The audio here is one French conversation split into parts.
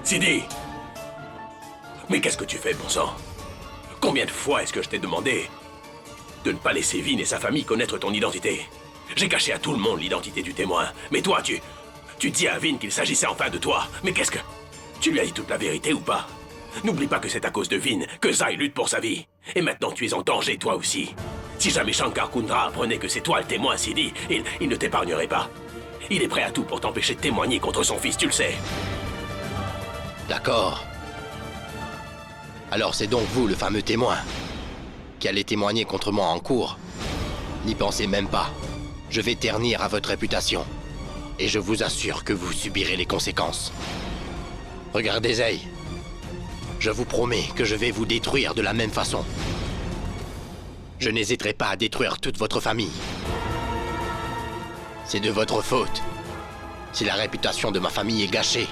Sidi! Mais qu'est-ce que tu fais, bon sang? Combien de fois est-ce que je t'ai demandé de ne pas laisser Vin et sa famille connaître ton identité? J'ai caché à tout le monde l'identité du témoin. Mais toi, tu dis à Vin qu'il s'agissait enfin de toi. Mais qu'est-ce que... Tu lui as dit toute la vérité ou pas? N'oublie pas que c'est à cause de Vin que Zai lutte pour sa vie. Et maintenant, tu es en danger, toi aussi. Si jamais Shankar Kundra apprenait que c'est toi le témoin, Sidi, il ne t'épargnerait pas. Il est prêt à tout pour t'empêcher de témoigner contre son fils, tu le sais. D'accord. Alors c'est donc vous, le fameux témoin, qui allez témoigner contre moi en cour. N'y pensez même pas. Je vais ternir à votre réputation. Et je vous assure que vous subirez les conséquences. Regardez, Zai. Je vous promets que je vais vous détruire de la même façon. Je n'hésiterai pas à détruire toute votre famille. C'est de votre faute. Si la réputation de ma famille est gâchée,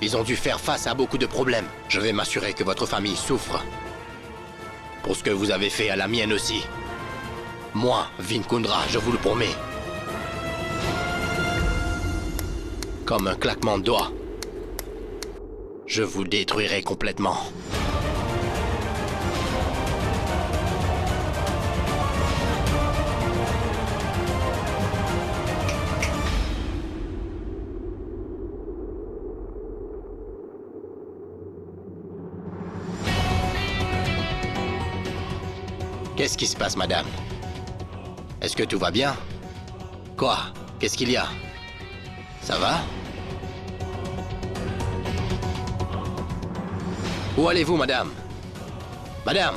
ils ont dû faire face à beaucoup de problèmes. Je vais m'assurer que votre famille souffre. Pour ce que vous avez fait à la mienne aussi. Moi, Vin Kundra, je vous le promets. Comme un claquement de doigts. Je vous détruirai complètement. Qu'est-ce qui se passe, madame? Est-ce que tout va bien? Quoi? Qu'est-ce qu'il y a? Ça va? Où allez-vous, madame? Madame!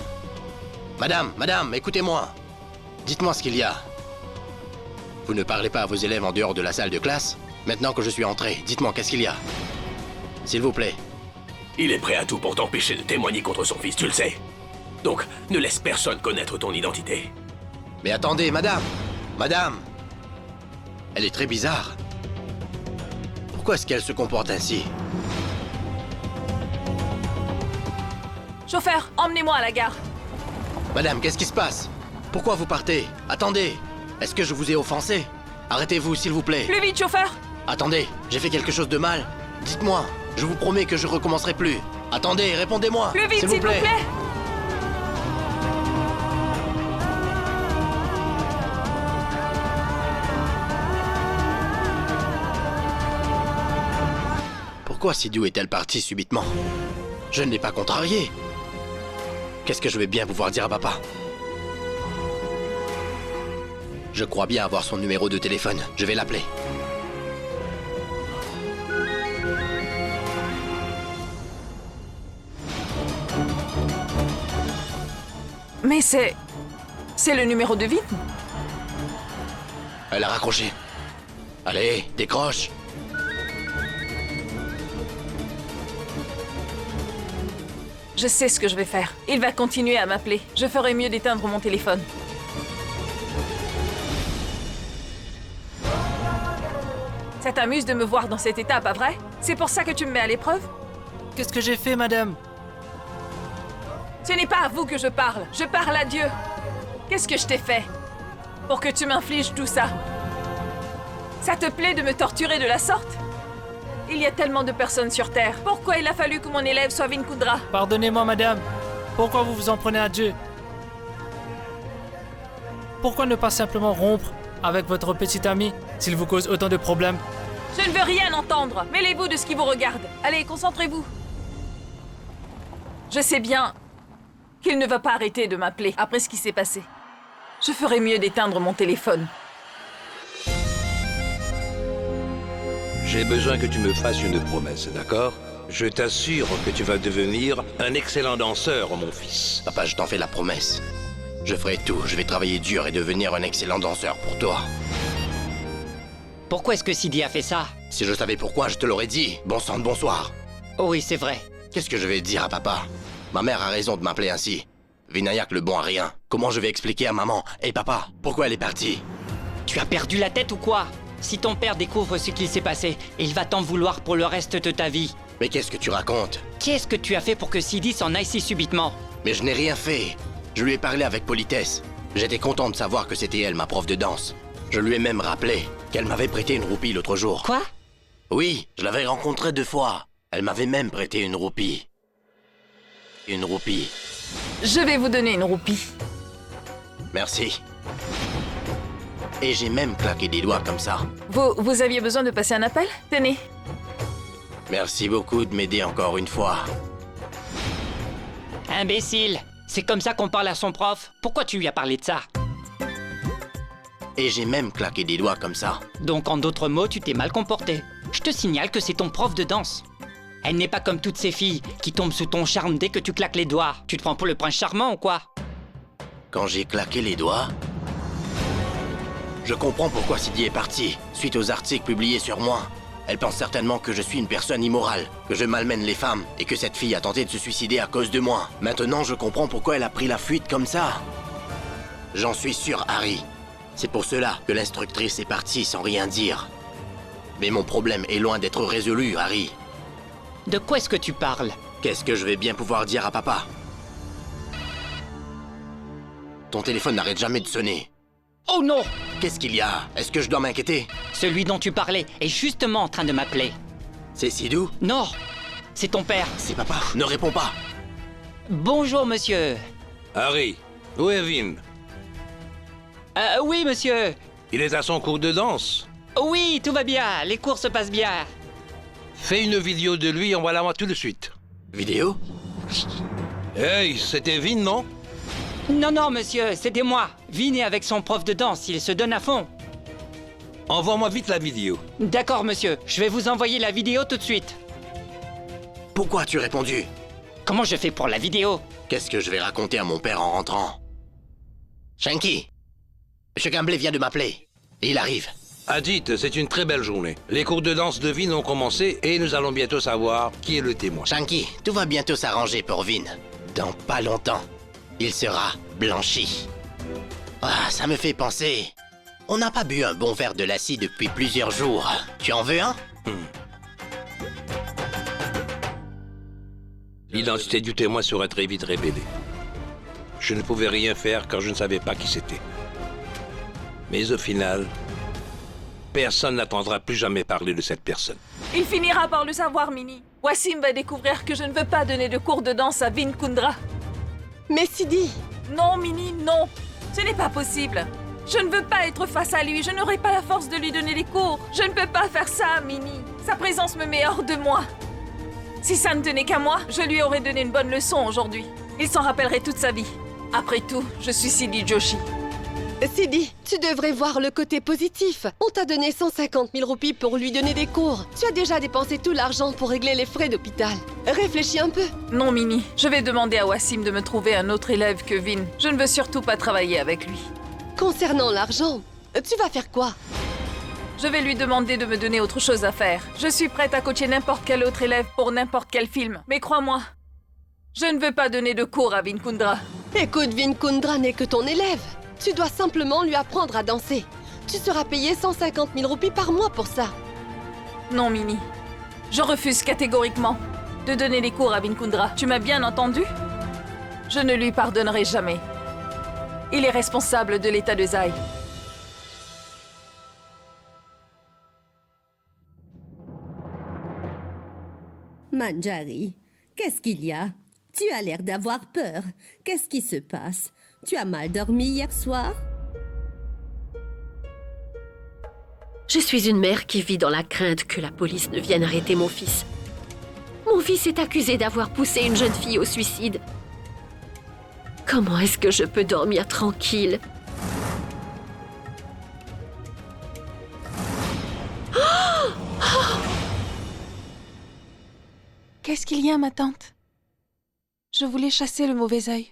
Madame, écoutez-moi! Dites-moi ce qu'il y a. Vous ne parlez pas à vos élèves en dehors de la salle de classe? Maintenant que je suis entré, dites-moi qu'est-ce qu'il y a? S'il vous plaît. Il est prêt à tout pour t'empêcher de témoigner contre son fils, tu le sais. Donc, ne laisse personne connaître ton identité. Mais attendez, madame! Madame! Elle est très bizarre. Pourquoi est-ce qu'elle se comporte ainsi? Chauffeur, emmenez-moi à la gare. Madame, qu'est-ce qui se passe? Pourquoi vous partez? Attendez! Est-ce que je vous ai offensé? Arrêtez-vous, s'il vous plaît. Plus vite, chauffeur! Attendez, j'ai fait quelque chose de mal? Dites-moi, je vous promets que je recommencerai plus. Attendez, répondez-moi! Plus vite, s'il vous plaît! Pourquoi Sidiou est-elle partie subitement? Je ne l'ai pas contrariée. Qu'est-ce que je vais bien pouvoir dire à papa? Je crois bien avoir son numéro de téléphone. Je vais l'appeler. Mais c'est le numéro de Vin. Elle a raccroché. Allez, décroche. Je sais ce que je vais faire. Il va continuer à m'appeler. Je ferai mieux d'éteindre mon téléphone. Ça t'amuse de me voir dans cet état, pas vrai? C'est pour ça que tu me mets à l'épreuve? Qu'est-ce que j'ai fait, madame? Ce n'est pas à vous que je parle à Dieu. Qu'est-ce que je t'ai fait pour que tu m'infliges tout ça? Ça te plaît de me torturer de la sorte? Il y a tellement de personnes sur Terre. Pourquoi il a fallu que mon élève soit Vin Kundra? Pardonnez-moi, madame. Pourquoi vous vous en prenez à Dieu? Pourquoi ne pas simplement rompre avec votre petit ami s'il vous cause autant de problèmes? Je ne veux rien entendre. Mêlez-vous de ce qui vous regarde. Allez, concentrez-vous. Je sais bien qu'il ne va pas arrêter de m'appeler après ce qui s'est passé. Je ferai mieux d'éteindre mon téléphone. J'ai besoin que tu me fasses une promesse, d'accord? Je t'assure que tu vas devenir un excellent danseur, mon fils. Papa, je t'en fais la promesse. Je ferai tout, je vais travailler dur et devenir un excellent danseur pour toi. Pourquoi est-ce que Sidi a fait ça? Si je savais pourquoi, je te l'aurais dit. Bon sang de bonsoir. Oh oui, c'est vrai. Qu'est-ce que je vais dire à papa? Ma mère a raison de m'appeler ainsi. Vinayak le bon à rien. Comment je vais expliquer à maman? Hé papa, pourquoi elle est partie? Tu as perdu la tête ou quoi? Si ton père découvre ce qu'il s'est passé, il va t'en vouloir pour le reste de ta vie. Mais qu'est-ce que tu racontes? Qu'est-ce que tu as fait pour que Sidi s'en aille si subitement? Mais je n'ai rien fait. Je lui ai parlé avec politesse. J'étais content de savoir que c'était elle, ma prof de danse. Je lui ai même rappelé qu'elle m'avait prêté une roupie l'autre jour. Quoi? Oui, je l'avais rencontrée 2 fois. Elle m'avait même prêté une roupie. Une roupie. Je vais vous donner une roupie. Merci. Et j'ai même claqué des doigts comme ça. Vous aviez besoin de passer un appel? Tenez. Merci beaucoup de m'aider encore une fois. Imbécile! C'est comme ça qu'on parle à son prof. Pourquoi tu lui as parlé de ça? Et j'ai même claqué des doigts comme ça. Donc en d'autres mots, tu t'es mal comporté. Je te signale que c'est ton prof de danse. Elle n'est pas comme toutes ces filles qui tombent sous ton charme dès que tu claques les doigts. Tu te prends pour le prince charmant ou quoi? Quand j'ai claqué les doigts... Je comprends pourquoi Sidi est partie, suite aux articles publiés sur moi. Elle pense certainement que je suis une personne immorale, que je malmène les femmes, et que cette fille a tenté de se suicider à cause de moi. Maintenant, je comprends pourquoi elle a pris la fuite comme ça. J'en suis sûr, Harry. C'est pour cela que l'instructrice est partie sans rien dire. Mais mon problème est loin d'être résolu, Harry. De quoi est-ce que tu parles? Qu'est-ce que je vais bien pouvoir dire à papa? Ton téléphone n'arrête jamais de sonner. Oh non! Qu'est-ce qu'il y a? Est-ce que je dois m'inquiéter? Celui dont tu parlais est justement en train de m'appeler. C'est Sidou? Non! C'est ton père. C'est papa. Ne réponds pas. Bonjour, monsieur. Harry, où est Vin? Oui, monsieur. Il est à son cours de danse. Oui, tout va bien. Les cours se passent bien. Fais une vidéo de lui, envoie-la-moi tout de suite. Vidéo? Hey, c'était Vin, non? Non, non, monsieur, c'était moi. Vin est avec son prof de danse. Il se donne à fond. Envoie-moi vite la vidéo. D'accord, monsieur. Je vais vous envoyer la vidéo tout de suite. Pourquoi as-tu répondu? Comment je fais pour la vidéo? Qu'est-ce que je vais raconter à mon père en rentrant? Shanky, Monsieur Gambley vient de m'appeler. Et il arrive. Adit, c'est une très belle journée. Les cours de danse de Vin ont commencé et nous allons bientôt savoir qui est le témoin. Shanky, tout va bientôt s'arranger pour Vin. Dans pas longtemps, il sera blanchi. Ah, ça me fait penser. On n'a pas bu un bon verre de lassie depuis plusieurs jours. Tu en veux un? L'identité du témoin serait très vite révélée. Je ne pouvais rien faire car je ne savais pas qui c'était. Mais au final, personne n'entendra plus jamais parler de cette personne. Il finira par le savoir, Minnie. Wassim va découvrir que je ne veux pas donner de cours de danse à Vin Kundra. Mais Sidi! Non, Minnie, non. Ce n'est pas possible. Je ne veux pas être face à lui. Je n'aurai pas la force de lui donner les cours. Je ne peux pas faire ça, Minnie. Sa présence me met hors de moi. Si ça ne tenait qu'à moi, je lui aurais donné une bonne leçon aujourd'hui. Il s'en rappellerait toute sa vie. Après tout, je suis Sidi Joshi. Sidi, tu devrais voir le côté positif. On t'a donné 150 000 roupies pour lui donner des cours. Tu as déjà dépensé tout l'argent pour régler les frais d'hôpital. Réfléchis un peu. Non, Minnie. Je vais demander à Wassim de me trouver un autre élève que Vin. Je ne veux surtout pas travailler avec lui. Concernant l'argent, tu vas faire quoi? Je vais lui demander de me donner autre chose à faire. Je suis prête à coacher n'importe quel autre élève pour n'importe quel film. Mais crois-moi, je ne veux pas donner de cours à Vin Kundra. Écoute, Vin Kundra n'est que ton élève. Tu dois simplement lui apprendre à danser. Tu seras payé 150 000 roupies par mois pour ça. Non, Minnie. Je refuse catégoriquement de donner les cours à Vin Kundra. Tu m'as bien entendu? Je ne lui pardonnerai jamais. Il est responsable de l'état de Zai. Manjari, qu'est-ce qu'il y a? Tu as l'air d'avoir peur. Qu'est-ce qui se passe? Tu as mal dormi hier soir? Je suis une mère qui vit dans la crainte que la police ne vienne arrêter mon fils. Mon fils est accusé d'avoir poussé une jeune fille au suicide. Comment est-ce que je peux dormir tranquille? Qu'est-ce qu'il y a, ma tante? Je voulais chasser le mauvais œil.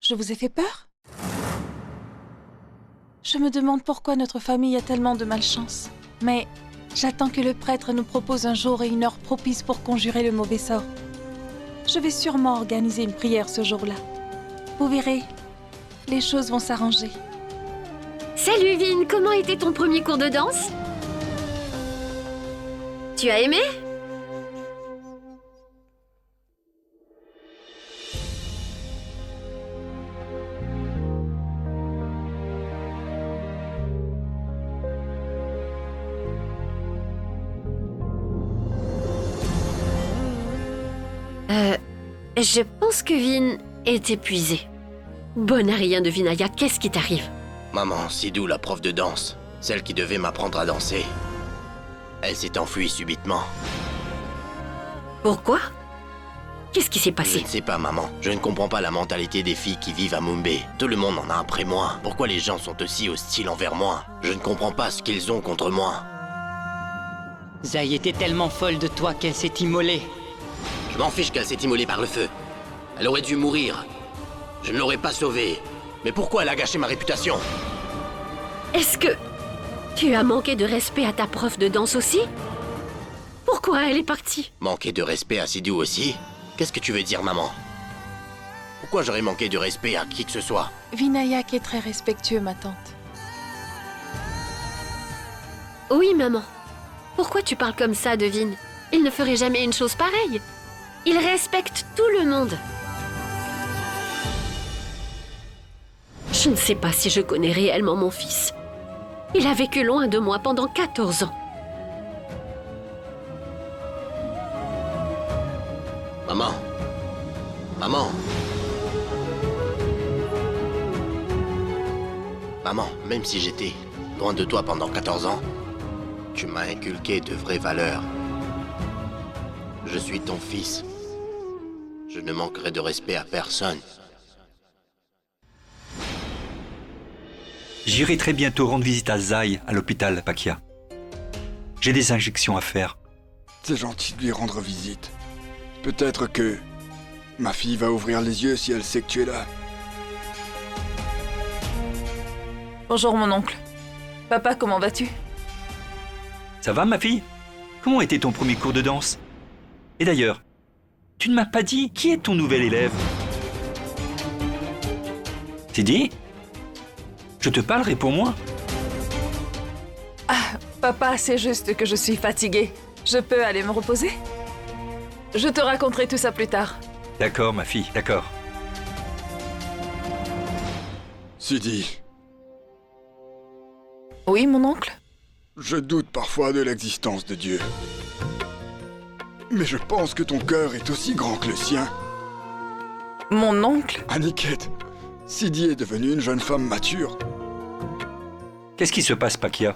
Je vous ai fait peur? Je me demande pourquoi notre famille a tellement de malchance. Mais j'attends que le prêtre nous propose un jour et une heure propice pour conjurer le mauvais sort. Je vais sûrement organiser une prière ce jour-là. Vous verrez, les choses vont s'arranger. Salut Vin, comment était ton premier cours de danse? Tu as aimé? Je pense que Vin est épuisé. Bonne à rien de Vinaya, qu'est-ce qui t'arrive? Maman, Sidou, la prof de danse, celle qui devait m'apprendre à danser, elle s'est enfuie subitement. Pourquoi? Qu'est-ce qui s'est Je passé? ne sais pas, maman. Je ne comprends pas la mentalité des filles qui vivent à Mumbai. Tout le monde en a après moi. Pourquoi les gens sont aussi hostiles envers moi? Je ne comprends pas ce qu'ils ont contre moi. Zai était tellement folle de toi qu'elle s'est immolée. Je m'en fiche qu'elle s'est immolée par le feu. Elle aurait dû mourir. Je ne l'aurais pas sauvée. Mais pourquoi elle a gâché ma réputation? Est-ce que tu as manqué de respect à ta prof de danse aussi? Pourquoi elle est partie? Manquer de respect à Sidou aussi? Qu'est-ce que tu veux dire, maman? Pourquoi j'aurais manqué de respect à qui que ce soit? Vinayak est très respectueux, ma tante. Oui, maman. Pourquoi tu parles comme ça de Vin? Il ne ferait jamais une chose pareille. Il respecte tout le monde. Je ne sais pas si je connais réellement mon fils. Il a vécu loin de moi pendant 14 ans. Maman? Maman? Maman, même si j'étais loin de toi pendant 14 ans, tu m'as inculqué de vraies valeurs. Je suis ton fils. Je ne manquerai de respect à personne. J'irai très bientôt rendre visite à Zai à l'hôpital, Pakia. J'ai des injections à faire. C'est gentil de lui rendre visite. Peut-être que ma fille va ouvrir les yeux si elle sait que tu es là. Bonjour, mon oncle. Papa, comment vas-tu? Ça va, ma fille? Comment était ton premier cours de danse? Et d'ailleurs, tu ne m'as pas dit qui est ton nouvel élève? Sidi? Je te parle, réponds-moi. Papa, c'est juste que je suis fatiguée. Je peux aller me reposer? Je te raconterai tout ça plus tard. D'accord, ma fille, d'accord. Sidi, Oui, mon oncle? je doute parfois de l'existence de Dieu. Mais je pense que ton cœur est aussi grand que le sien. Mon oncle? Aniket, Sidi est devenue une jeune femme mature. Qu'est-ce qui se passe, Pakia?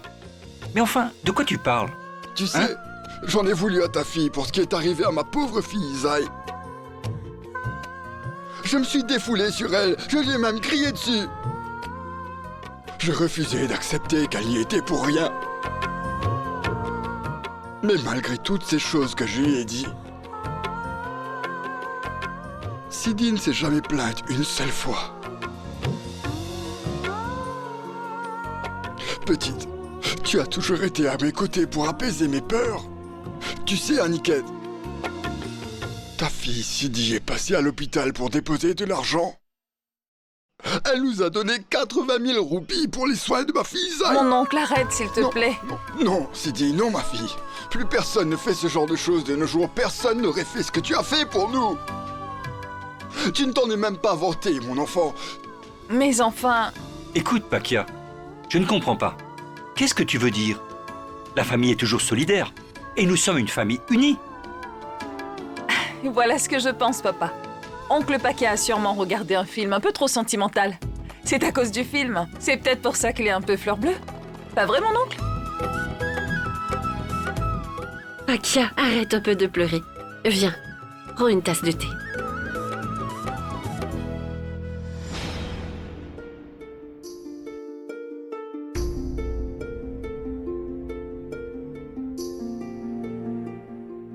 Mais enfin, de quoi tu parles? Tu sais, j'en ai voulu à ta fille pour ce qui est arrivé à ma pauvre fille, Zai. Je me suis défoulé sur elle, je lui ai même crié dessus. Je refusais d'accepter qu'elle y était pour rien. Mais malgré toutes ces choses que je lui ai dit, Sidi ne s'est jamais plainte une seule fois. Petite, tu as toujours été à mes côtés pour apaiser mes peurs. Tu sais, Aniket, ta fille Sidi est passée à l'hôpital pour déposer de l'argent. Elle nous a donné 80 000 roupies pour les soins de ma fille Zai. Mon oncle, arrête, s'il te plaît. Non, Sidi, non, ma fille. Plus personne ne fait ce genre de choses de nos jours. Personne n'aurait fait ce que tu as fait pour nous. Tu ne t'en es même pas vanté, mon enfant. Mais enfin... Écoute, Pakia, je ne comprends pas. Qu'est-ce que tu veux dire? La famille est toujours solidaire. Et nous sommes une famille unie. Voilà ce que je pense, papa. Oncle Pakia a sûrement regardé un film un peu trop sentimental. C'est à cause du film. C'est peut-être pour ça qu'il est un peu fleur bleue. Pas vrai, mon oncle? Pakia, arrête un peu de pleurer. Viens, prends une tasse de thé.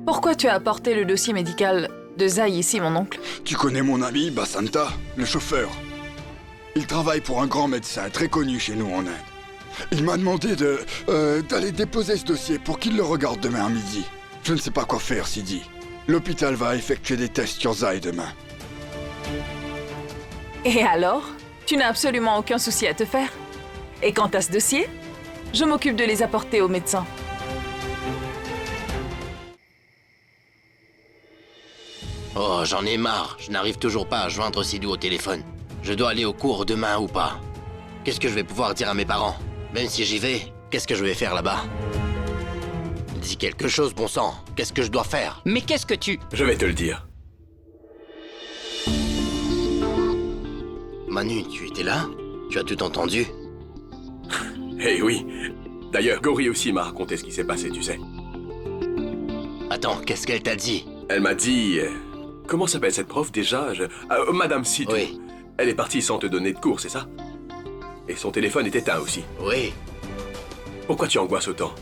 Pourquoi tu as apporté le dossier médical de Zai ici, mon oncle? Tu connais mon ami Basanta, le chauffeur. Il travaille pour un grand médecin très connu chez nous en Inde. Il m'a demandé d'aller déposer ce dossier pour qu'il le regarde demain à midi. Je ne sais pas quoi faire, Sidi. L'hôpital va effectuer des tests sur Zai demain. Et alors? Tu n'as absolument aucun souci à te faire. Et quant à ce dossier, je m'occupe de les apporter au médecin. Oh, j'en ai marre. Je n'arrive toujours pas à joindre Sidou au téléphone. Je dois aller au cours demain ou pas? Qu'est-ce que je vais pouvoir dire à mes parents? Même si j'y vais, qu'est-ce que je vais faire là-bas? Dis quelque chose, bon sang. Qu'est-ce que je dois faire? Mais qu'est-ce que tu... Je vais te le dire. Manu, tu étais là? Tu as tout entendu? Eh oui. D'ailleurs, Gori aussi m'a raconté ce qui s'est passé, tu sais. Attends, qu'est-ce qu'elle t'a dit? Elle m'a dit... comment s'appelle cette prof déjà? Madame Sidou. Oui. Elle est partie sans te donner de cours, c'est ça? Et son téléphone est éteint aussi. Oui. Pourquoi tu angoisses autant?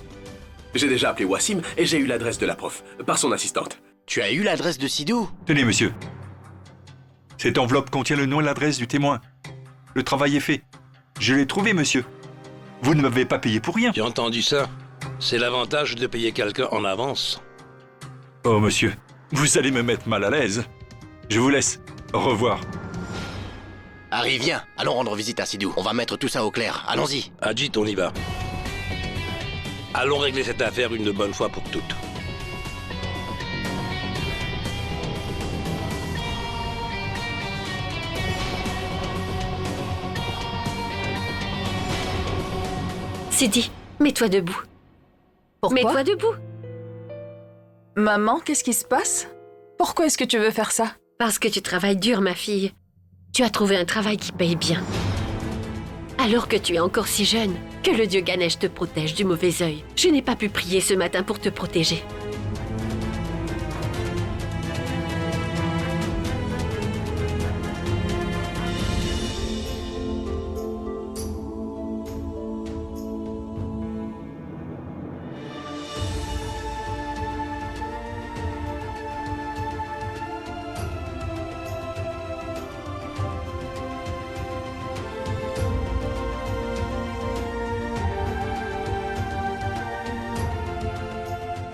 J'ai déjà appelé Wassim et j'ai eu l'adresse de la prof, par son assistante. Tu as eu l'adresse de Sidou? Tenez, monsieur. Cette enveloppe contient le nom et l'adresse du témoin. Le travail est fait. Je l'ai trouvé, monsieur. Vous ne m'avez pas payé pour rien. Tu as entendu ça? C'est l'avantage de payer quelqu'un en avance. Oh, monsieur, vous allez me mettre mal à l'aise. Je vous laisse. Au revoir. Harry, viens. Allons rendre visite à Sidou. On va mettre tout ça au clair. Allons-y. Ajit, on y va. Allons régler cette affaire une bonne fois pour toutes. Sidi, mets-toi debout. Pourquoi? Mets-toi debout. Maman, qu'est-ce qui se passe? Pourquoi est-ce que tu veux faire ça? Parce que tu travailles dur, ma fille. Tu as trouvé un travail qui paye bien. Alors que tu es encore si jeune, que le dieu Ganesh te protège du mauvais œil. Je n'ai pas pu prier ce matin pour te protéger.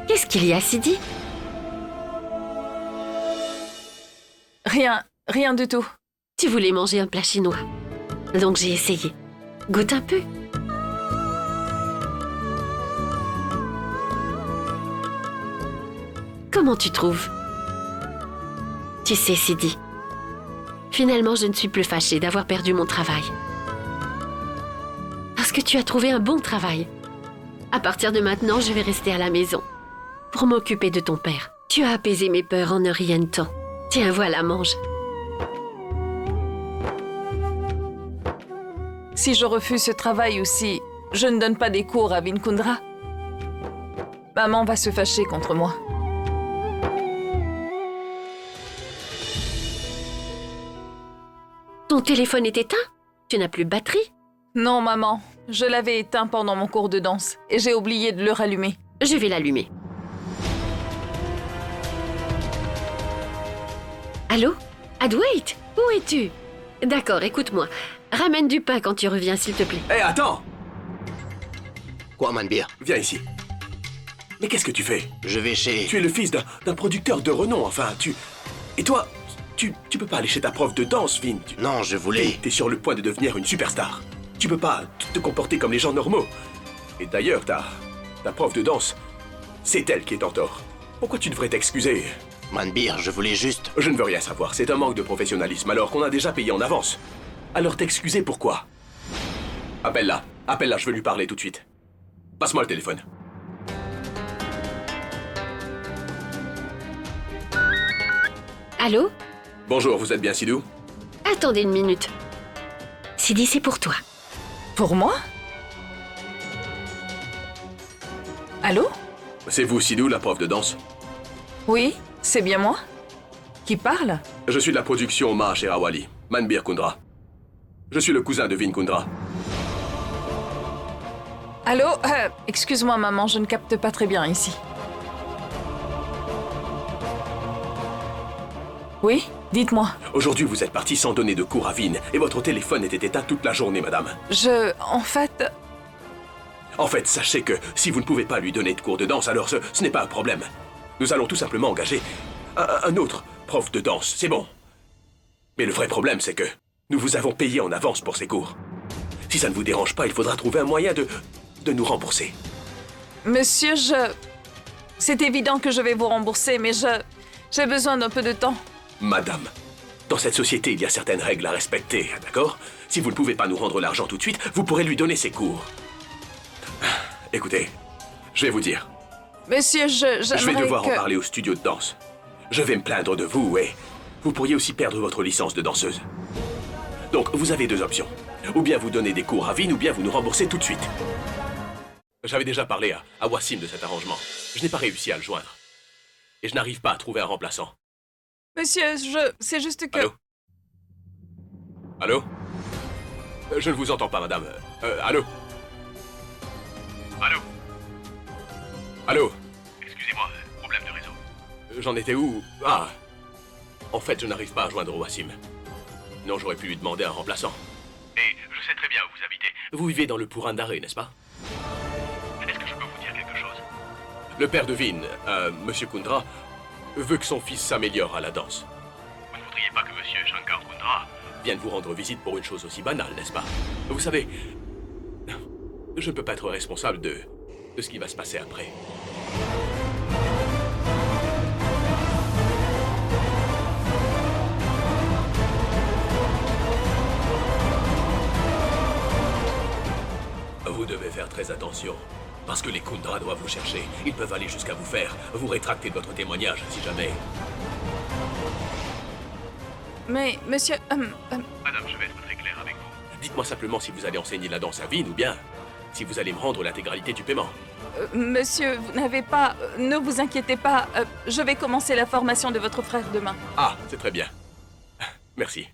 Qu'est-ce qu'il y a, Sidi? Rien du tout. Tu voulais manger un plat chinois. Donc j'ai essayé. Goûte un peu. Comment tu trouves? Tu sais, Sidi, finalement, je ne suis plus fâchée d'avoir perdu mon travail. Parce que tu as trouvé un bon travail. À partir de maintenant, je vais rester à la maison pour m'occuper de ton père. Tu as apaisé mes peurs en un rien de temps. Tiens, voilà, mange. Si je refuse ce travail ou si je ne donne pas des cours à Vinkundra, maman va se fâcher contre moi. Ton téléphone est éteint? Tu n'as plus de batterie? Non, maman. Je l'avais éteint pendant mon cours de danse et j'ai oublié de le rallumer. Je vais l'allumer. Allô? Adwait, où es-tu? D'accord, écoute-moi. Ramène du pain quand tu reviens, s'il te plaît. Hé, attends! Quoi, Manbir? Viens ici. Mais qu'est-ce que tu fais? Je vais chez... Tu es le fils d'un producteur de renom, enfin, Et toi, tu peux pas aller chez ta prof de danse, Vin. Non, je voulais... T'es sur le point de devenir une superstar. Tu peux pas te comporter comme les gens normaux. Et d'ailleurs, ta prof de danse, c'est elle qui est en tort. Pourquoi tu devrais t'excuser? Manbir, je voulais juste... Je ne veux rien savoir, c'est un manque de professionnalisme alors qu'on a déjà payé en avance. Alors t'excuser pourquoi? Appelle-la, je veux lui parler tout de suite. Passe-moi le téléphone. Allô? Bonjour, vous êtes bien Sidou? Attendez une minute. Sidi, c'est pour toi. Pour moi? Allô? C'est vous Sidou, la prof de danse? Oui, c'est bien moi. Qui parle? Je suis de la production Maha Sherawali, Manbir Kundra. Je suis le cousin de Vinkundra. Allô? Excuse-moi, maman, je ne capte pas très bien ici. Oui? Dites-moi. Aujourd'hui, vous êtes parti sans donner de cours à Vin et votre téléphone était éteint toute la journée, madame. En fait, sachez que si vous ne pouvez pas lui donner de cours de danse, alors ce n'est pas un problème. Nous allons tout simplement engager un autre prof de danse, c'est bon. Mais le vrai problème, c'est que nous vous avons payé en avance pour ces cours. Si ça ne vous dérange pas, il faudra trouver un moyen de nous rembourser. Monsieur, c'est évident que je vais vous rembourser, mais j'ai besoin d'un peu de temps. Madame, dans cette société, il y a certaines règles à respecter, d'accord? Si vous ne pouvez pas nous rendre l'argent tout de suite, vous pourrez lui donner ses cours. Écoutez, je vais vous dire. Monsieur, je vais devoir en parler au studio de danse. Je vais me plaindre de vous et vous pourriez aussi perdre votre licence de danseuse. Donc, vous avez deux options. Ou bien vous donnez des cours à Vin, ou bien vous nous remboursez tout de suite. J'avais déjà parlé à Wassim de cet arrangement. Je n'ai pas réussi à le joindre. Et je n'arrive pas à trouver un remplaçant. Monsieur, c'est juste que... Allô? Allô? Je ne vous entends pas, madame. Allô? Allô? Allô? Excusez-moi, problème de réseau. J'en étais où? Ah! En fait, je n'arrive pas à joindre Wassim. Non, j'aurais pu lui demander un remplaçant. Et je sais très bien où vous habitez. Vous vivez dans le Purandare, n'est-ce pas? Est-ce que je peux vous dire quelque chose? Le père de Vin, Monsieur Kundra, veut que son fils s'améliore à la danse. Vous ne voudriez pas que Monsieur Shankar Kundra vienne vous rendre visite pour une chose aussi banale, n'est-ce pas? Vous savez, je ne peux pas être responsable de ce qui va se passer après. Vous devez faire très attention, parce que les Kundra doivent vous chercher. Ils peuvent aller jusqu'à vous faire vous rétracter de votre témoignage, si jamais. Mais, monsieur... Madame, je vais être très clair avec vous. Dites-moi simplement si vous allez enseigner la danse à Vin ou bien si vous allez me rendre l'intégralité du paiement. Monsieur, vous n'avez pas... ne vous inquiétez pas, je vais commencer la formation de votre frère demain. Ah, c'est très bien. Merci.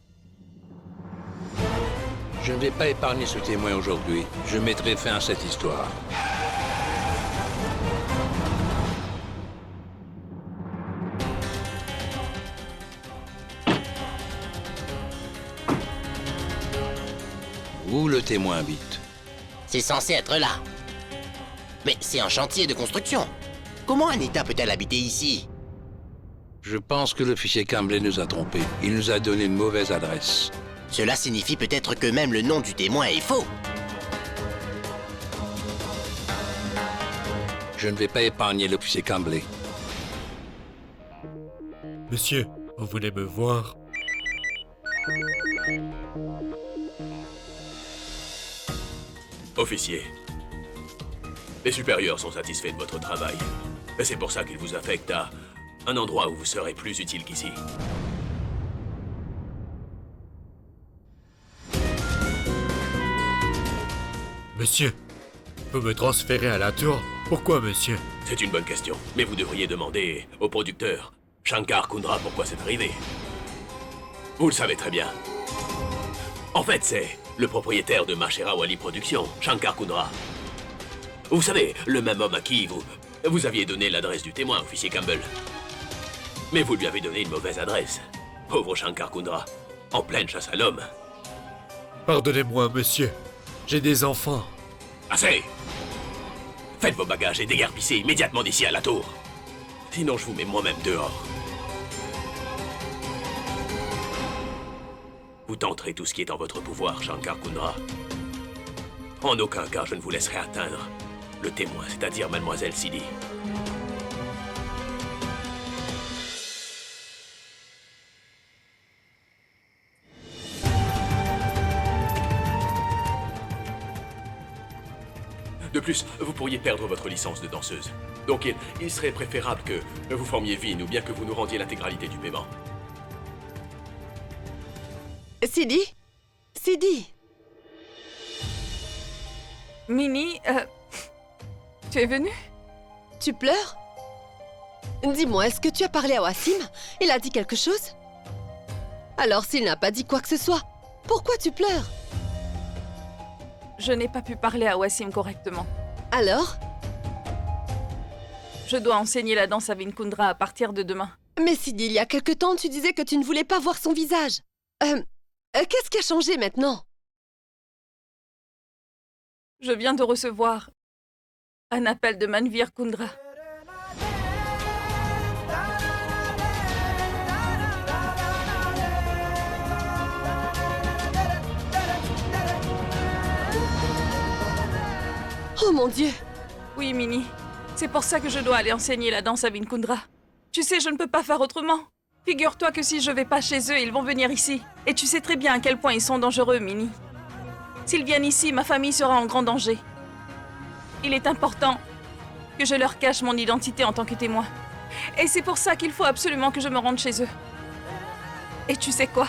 Je ne vais pas épargner ce témoin aujourd'hui. Je mettrai fin à cette histoire. Où le témoin habite? C'est censé être là. Mais c'est un chantier de construction. Comment Anita peut-elle habiter ici? Je pense que l'officier Campbell nous a trompés. Il nous a donné une mauvaise adresse. Cela signifie peut-être que même le nom du témoin est faux. Je ne vais pas épargner l'officier Campbell. Monsieur, vous voulez me voir? Officier, les supérieurs sont satisfaits de votre travail. Et c'est pour ça qu'ils vous affectent à un endroit où vous serez plus utile qu'ici. Monsieur, vous me transférez à la tour? Pourquoi, monsieur? C'est une bonne question, mais vous devriez demander au producteur, Shankar Kundra, pourquoi c'est arrivé. Vous le savez très bien. En fait, c'est le propriétaire de Mashera Wali Productions, Shankar Kundra. Vous savez, le même homme à qui vous aviez donné l'adresse du témoin, officier Campbell. Mais vous lui avez donné une mauvaise adresse. Pauvre Shankar Kundra, en pleine chasse à l'homme. Pardonnez-moi, monsieur. J'ai des enfants. Assez! Faites vos bagages et déguerpissez immédiatement d'ici à la tour. Sinon, je vous mets moi-même dehors. Vous tenterez tout ce qui est en votre pouvoir, Shankar Kundra. En aucun cas, je ne vous laisserai atteindre le témoin, c'est-à-dire Mademoiselle Sidi. De plus, vous pourriez perdre votre licence de danseuse. Donc il serait préférable que vous formiez Vin ou bien que vous nous rendiez l'intégralité du paiement. Sidi? Sidi? Minnie, tu es venue? Tu pleures? Dis-moi, est-ce que tu as parlé à Wassim? Il a dit quelque chose? Alors s'il n'a pas dit quoi que ce soit, pourquoi tu pleures? Je n'ai pas pu parler à Wassim correctement. Alors? Je dois enseigner la danse à Vin Kundra à partir de demain. Mais Sidi, il y a quelque temps, tu disais que tu ne voulais pas voir son visage. Qu'est-ce qui a changé maintenant? Je viens de recevoir un appel de Manvir Kundra. Oh mon Dieu! Oui, Minnie. C'est pour ça que je dois aller enseigner la danse à Vin Kundra. Tu sais, je ne peux pas faire autrement. Figure-toi que si je vais pas chez eux, ils vont venir ici. Et tu sais très bien à quel point ils sont dangereux, Minnie. S'ils viennent ici, ma famille sera en grand danger. Il est important que je leur cache mon identité en tant que témoin. Et c'est pour ça qu'il faut absolument que je me rende chez eux. Et tu sais quoi?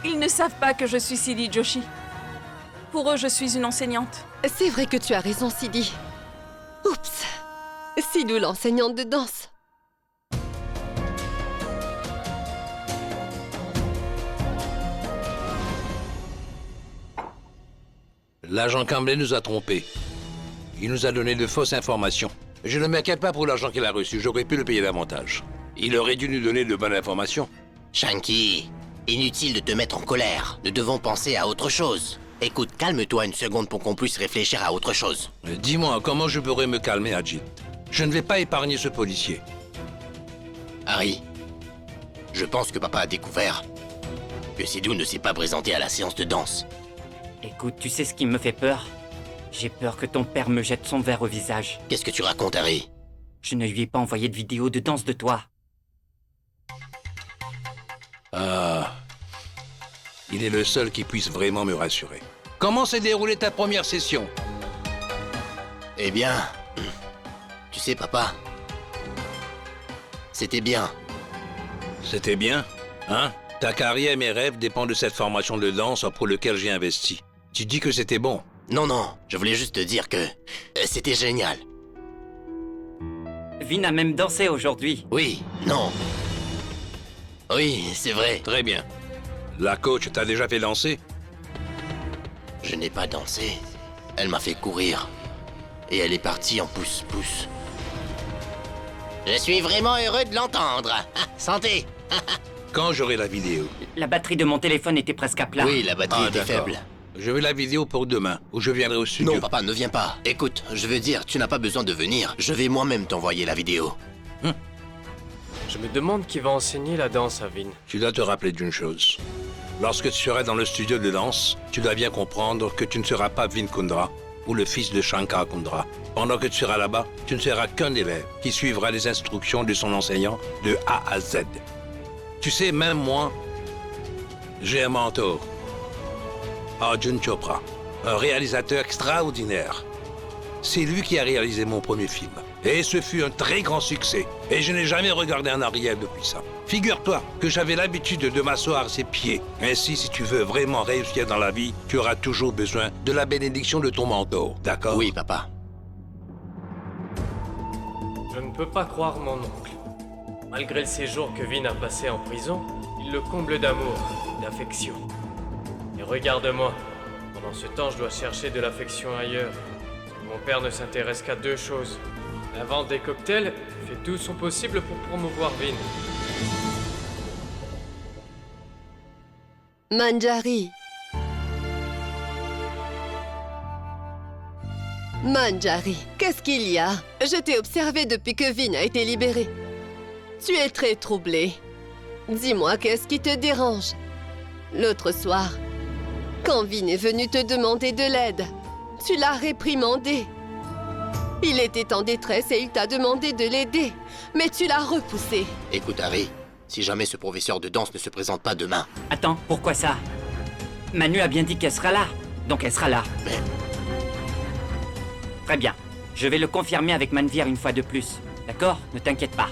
Ils ne savent pas que je suis Sidi Joshi. Pour eux, je suis une enseignante. C'est vrai que tu as raison, Sidi. Oups. Sidou, l'enseignante de danse. L'agent Campbell nous a trompés. Il nous a donné de fausses informations. Je ne m'inquiète pas pour l'argent qu'il a reçu, j'aurais pu le payer davantage. Il aurait dû nous donner de bonnes informations. Shanky, inutile de te mettre en colère. Nous devons penser à autre chose. Écoute, calme-toi une seconde pour qu'on puisse réfléchir à autre chose. Dis-moi, comment je pourrais me calmer, Ajit? Je ne vais pas épargner ce policier. Harry, je pense que papa a découvert que Sidou ne s'est pas présenté à la séance de danse. Écoute, tu sais ce qui me fait peur? J'ai peur que ton père me jette son verre au visage. Qu'est-ce que tu racontes, Harry? Je ne lui ai pas envoyé de vidéo de danse de toi. Ah... Il est le seul qui puisse vraiment me rassurer. Comment s'est déroulée ta première session? Eh bien... Tu sais, papa... C'était bien. C'était bien, hein? Ta carrière et mes rêves dépendent de cette formation de danse pour laquelle j'ai investi. Tu dis que c'était bon? Non, non, je voulais juste te dire que... c'était génial. Vin a même dansé aujourd'hui. Oui, non. Oui, c'est vrai. Très bien. La coach t'a déjà fait danser? Je n'ai pas dansé. Elle m'a fait courir. Et elle est partie en pouce-pouce. Je suis vraiment heureux de l'entendre. Santé. Quand j'aurai la vidéo? La batterie de mon téléphone était presque à plat. Oui, la batterie était d'accord. faible. Je veux la vidéo pour demain, ou je viendrai au studio. Non, papa, ne viens pas. Écoute, je veux dire, tu n'as pas besoin de venir. Je vais moi-même t'envoyer la vidéo. Je me demande qui va enseigner la danse à Vin. Tu dois te rappeler d'une chose. Lorsque tu seras dans le studio de danse, tu dois bien comprendre que tu ne seras pas Vin Kundra ou le fils de Shankar Kundra. Pendant que tu seras là-bas, tu ne seras qu'un élève qui suivra les instructions de son enseignant de A à Z. Tu sais, même moi, j'ai un mentor. Arjun Chopra, un réalisateur extraordinaire. C'est lui qui a réalisé mon premier film. Et ce fut un très grand succès. Et je n'ai jamais regardé en arrière depuis ça. Figure-toi que j'avais l'habitude de m'asseoir à ses pieds. Ainsi, si tu veux vraiment réussir dans la vie, tu auras toujours besoin de la bénédiction de ton mentor. D'accord? Oui, papa. Je ne peux pas croire mon oncle. Malgré le séjour que Vin a passé en prison, il le comble d'amour, d'affection. Et regarde-moi. Pendant ce temps, je dois chercher de l'affection ailleurs. Parce que mon père ne s'intéresse qu'à deux choses. La vente des cocktails fait tout son possible pour promouvoir Vin. Manjari. Manjari, qu'est-ce qu'il y a? Je t'ai observé depuis que Vin a été libéré. Tu es très troublé. Dis-moi, qu'est-ce qui te dérange? L'autre soir, quand Vin est venu te demander de l'aide, tu l'as réprimandé. Il était en détresse et il t'a demandé de l'aider, mais tu l'as repoussé. Écoute, Harry, si jamais ce professeur de danse ne se présente pas demain... Attends, pourquoi ça? Manu a bien dit qu'elle sera là, donc elle sera là. Mais... Très bien. Je vais le confirmer avec Manvir une fois de plus. D'accord? Ne t'inquiète pas.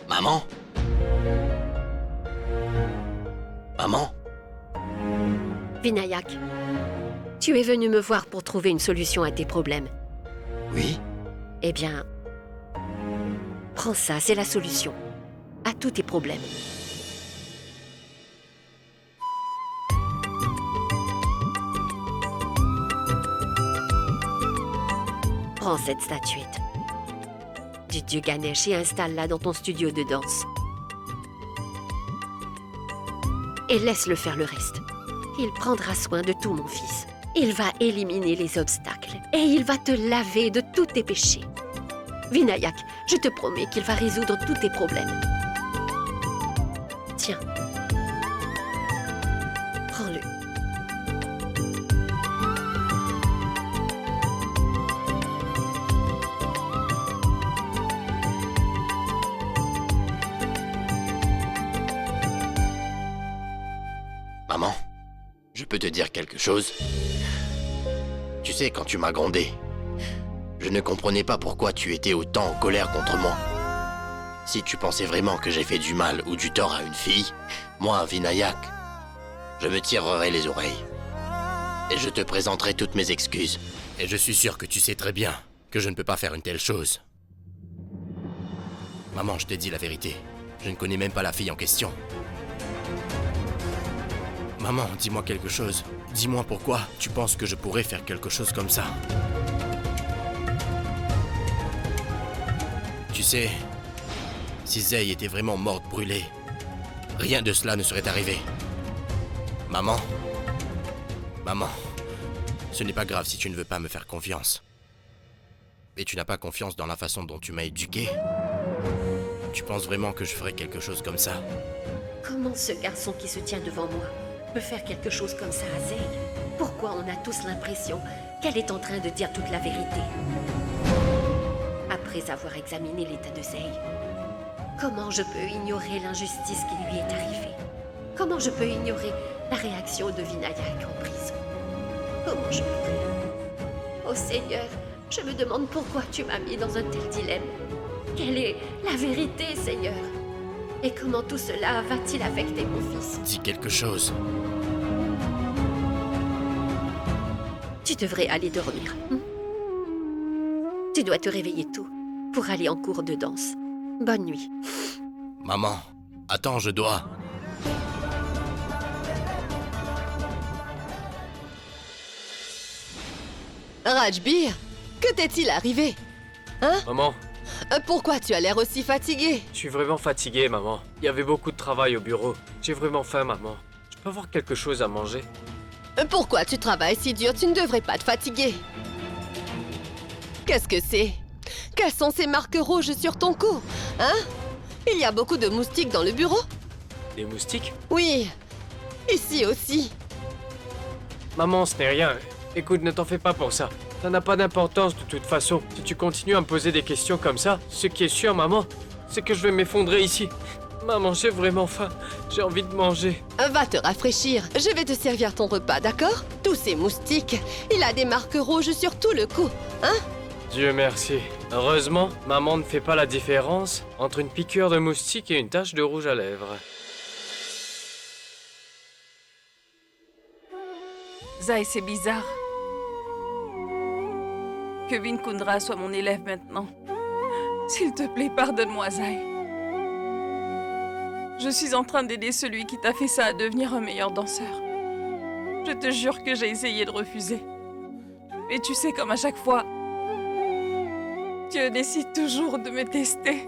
Maman? Maman? Vinayak, tu es venu me voir pour trouver une solution à tes problèmes. Oui? Eh bien, prends ça, c'est la solution à tous tes problèmes. Prends cette statuette du dieu Ganesh et installe-la dans ton studio de danse. Et laisse-le faire le reste. Il prendra soin de tout, mon fils. Il va éliminer les obstacles et il va te laver de tous tes péchés. Vinayak, je te promets qu'il va résoudre tous tes problèmes. Tiens. Prends-le. Maman, je peux peux te dire quelque chose? Tu sais, quand tu m'as grondé, je ne comprenais pas pourquoi tu étais autant en colère contre moi. Si tu pensais vraiment que j'ai fait du mal ou du tort à une fille, moi, Vinayak, je me tirerai les oreilles. Et je te présenterai toutes mes excuses. Et je suis sûr que tu sais très bien que je ne peux pas faire une telle chose. Maman, je t'ai dit la vérité. Je ne connais même pas la fille en question. Maman, dis-moi quelque chose. Dis-moi pourquoi tu penses que je pourrais faire quelque chose comme ça. Tu sais, si Zey était vraiment morte brûlée, rien de cela ne serait arrivé. Maman, ce n'est pas grave si tu ne veux pas me faire confiance. Mais tu n'as pas confiance dans la façon dont tu m'as éduqué? Tu penses vraiment que je ferais quelque chose comme ça? Comment ce garçon qui se tient devant moi peut faire quelque chose comme ça à Zey? Pourquoi on a tous l'impression qu'elle est en train de dire toute la vérité? Après avoir examiné l'état de Zey, comment je peux ignorer l'injustice qui lui est arrivée? Comment je peux ignorer la réaction de Vinayak en prison? Comment je pourrais? Oh Seigneur, je me demande pourquoi tu m'as mis dans un tel dilemme. Quelle est la vérité, Seigneur? Et comment tout cela va-t-il affecter mon fils? Dis quelque chose. Tu devrais aller dormir. Tu dois te réveiller tôt pour aller en cours de danse. Bonne nuit. Maman, attends, je dois... Rajbir, que t'est-il arrivé? Hein? Maman, Pourquoi tu as l'air aussi fatigué? je suis vraiment fatigué, maman. Il y avait beaucoup de travail au bureau. J'ai vraiment faim, maman. Je peux avoir quelque chose à manger? Pourquoi tu travailles si dur? Tu ne devrais pas te fatiguer. Qu'est-ce que c'est? Quelles sont ces marques rouges sur ton cou? Hein? Il y a beaucoup de moustiques dans le bureau? Des moustiques? Oui, ici aussi. Maman, ce n'est rien. Écoute, ne t'en fais pas pour ça. Ça n'a pas d'importance de toute façon. Si tu continues à me poser des questions comme ça, ce qui est sûr, maman, c'est que je vais m'effondrer ici. Maman, j'ai vraiment faim. J'ai envie de manger. Va te rafraîchir. Je vais te servir ton repas, d'accord? Tous ces moustiques, il a des marques rouges sur tout le cou, hein? Dieu merci. Heureusement, maman ne fait pas la différence entre une piqûre de moustique et une tache de rouge à lèvres. Zey, c'est bizarre. Que Vinkundra soit mon élève maintenant. S'il te plaît, pardonne-moi, Zey. Je suis en train d'aider celui qui t'a fait ça à devenir un meilleur danseur. Je te jure que j'ai essayé de refuser. Mais tu sais, comme à chaque fois, Dieu décide toujours de me tester.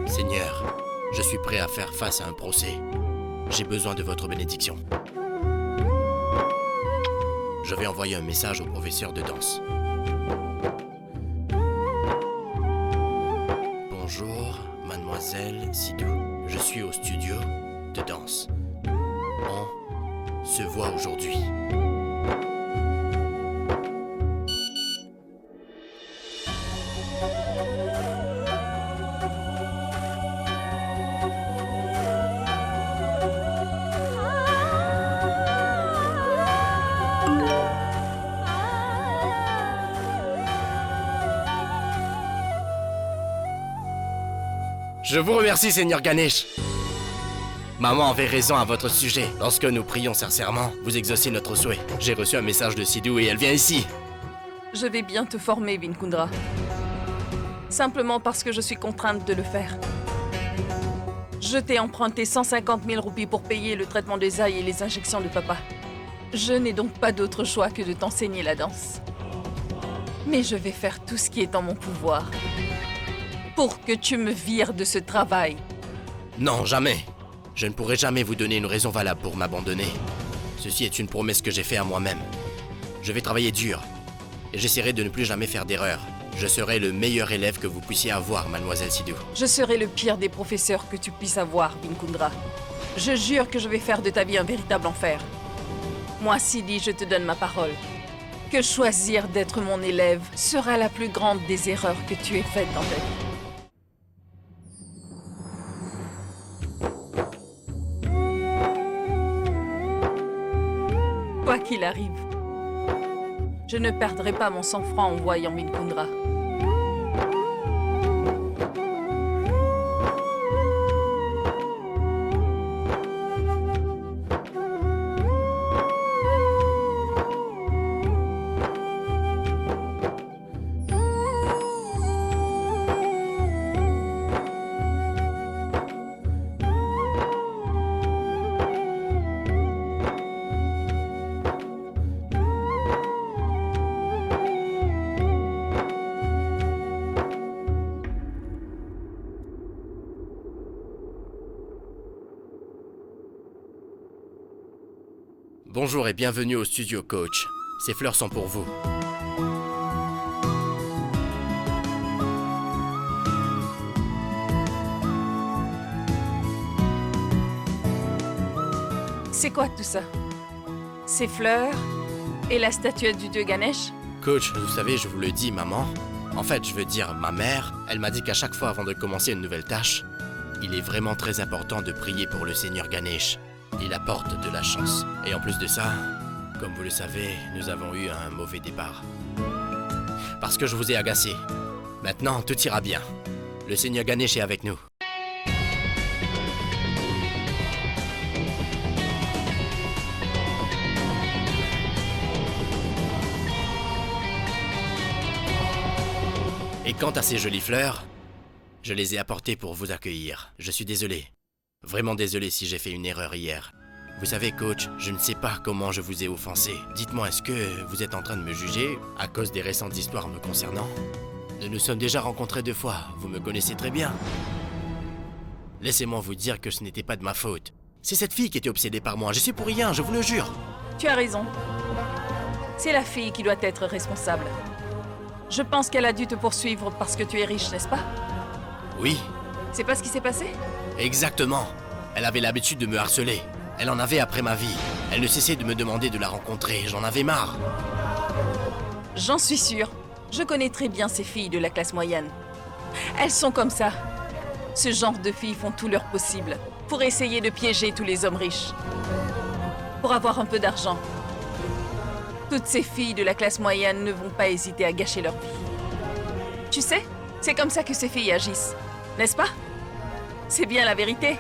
Seigneur, je suis prêt à faire face à un procès. J'ai besoin de votre bénédiction. Je vais envoyer un message au professeur de danse. Bonjour, mademoiselle Sidou. Je suis au studio de danse. On se voit aujourd'hui. Je vous remercie, Seigneur Ganesh. Maman avait raison à votre sujet. Lorsque nous prions sincèrement, vous exaucez notre souhait. J'ai reçu un message de Sidou et elle vient ici. Je vais bien te former, Vinkundra. Simplement parce que je suis contrainte de le faire. Je t'ai emprunté 150 000 roupies pour payer le traitement de Zey et les injections de papa. Je n'ai donc pas d'autre choix que de t'enseigner la danse. Mais je vais faire tout ce qui est en mon pouvoir pour que tu me vires de ce travail. Non, jamais. Je ne pourrai jamais vous donner une raison valable pour m'abandonner. Ceci est une promesse que j'ai faite à moi-même. Je vais travailler dur et j'essaierai de ne plus jamais faire d'erreur. Je serai le meilleur élève que vous puissiez avoir, mademoiselle Sidou. Je serai le pire des professeurs que tu puisses avoir, Vinkundra. Je jure que je vais faire de ta vie un véritable enfer. Moi, Sidi, je te donne ma parole. Que choisir d'être mon élève sera la plus grande des erreurs que tu aies faites dans ta vie. Quoi qu'il arrive, je ne perdrai pas mon sang-froid en voyant Vinkundra. Bonjour et bienvenue au studio Coach. Ces fleurs sont pour vous. C'est quoi tout ça? Ces fleurs et la statuette du dieu Ganesh? Coach, vous savez, je vous le dis, maman. En fait, je veux dire, ma mère, elle m'a dit qu'à chaque fois avant de commencer une nouvelle tâche, il est vraiment très important de prier pour le Seigneur Ganesh. Il apporte de la chance. Et en plus de ça, comme vous le savez, nous avons eu un mauvais départ. Parce que je vous ai agacé. Maintenant, tout ira bien. Le Seigneur Ganesh est avec nous. Et quant à ces jolies fleurs, je les ai apportées pour vous accueillir. Je suis désolé. Vraiment désolé si j'ai fait une erreur hier. Vous savez, coach, je ne sais pas comment je vous ai offensé. Dites-moi, est-ce que vous êtes en train de me juger à cause des récentes histoires me concernant? Nous nous sommes déjà rencontrés 2 fois, vous me connaissez très bien. Laissez-moi vous dire que ce n'était pas de ma faute. C'est cette fille qui était obsédée par moi, je suis pour rien, je vous le jure. Tu as raison. C'est la fille qui doit être responsable. Je pense qu'elle a dû te poursuivre parce que tu es riche, n'est-ce pas? Oui. C'est pas ce qui s'est passé? Exactement. Elle avait l'habitude de me harceler. Elle en avait après ma vie. Elle ne cessait de me demander de la rencontrer. J'en avais marre. J'en suis sûre. Je connais très bien ces filles de la classe moyenne. Elles sont comme ça. Ce genre de filles font tout leur possible pour essayer de piéger tous les hommes riches. Pour avoir un peu d'argent. Toutes ces filles de la classe moyenne ne vont pas hésiter à gâcher leur vie. Tu sais, c'est comme ça que ces filles agissent. N'est-ce pas? C'est bien la vérité.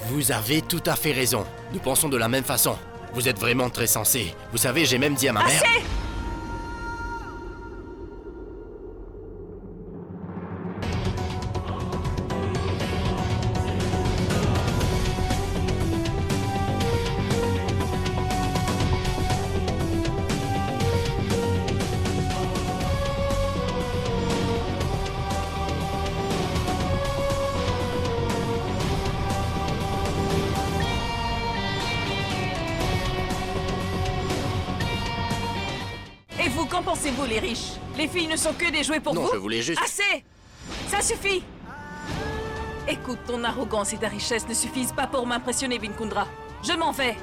Vous avez tout à fait raison. Nous pensons de la même façon. Vous êtes vraiment très sensé. Vous savez, j'ai même dit à ma mère... Assez! Qu'en pensez-vous, les riches? Les filles ne sont que des jouets pour vous? Non, je voulais juste... Assez! Ça suffit! Écoute, ton arrogance et ta richesse ne suffisent pas pour m'impressionner, Vinkundra. Je m'en vais!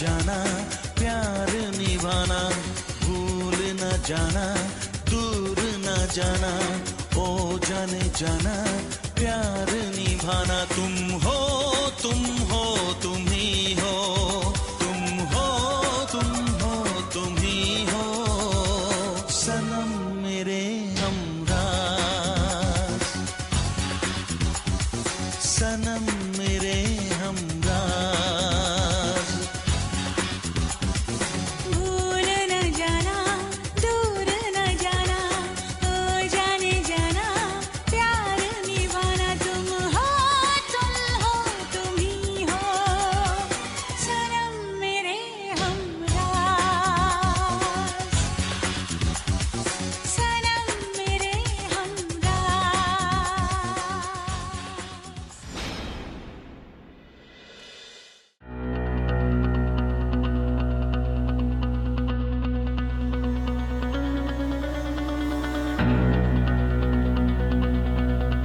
जाना प्यार निभाना भूल न जाना दूर न जाना ओ जाने जाना प्यार निभाना तुम हो तुम ही हो तुम हो तुम ही हो सनम मेरे हमराज सनम मेरे हम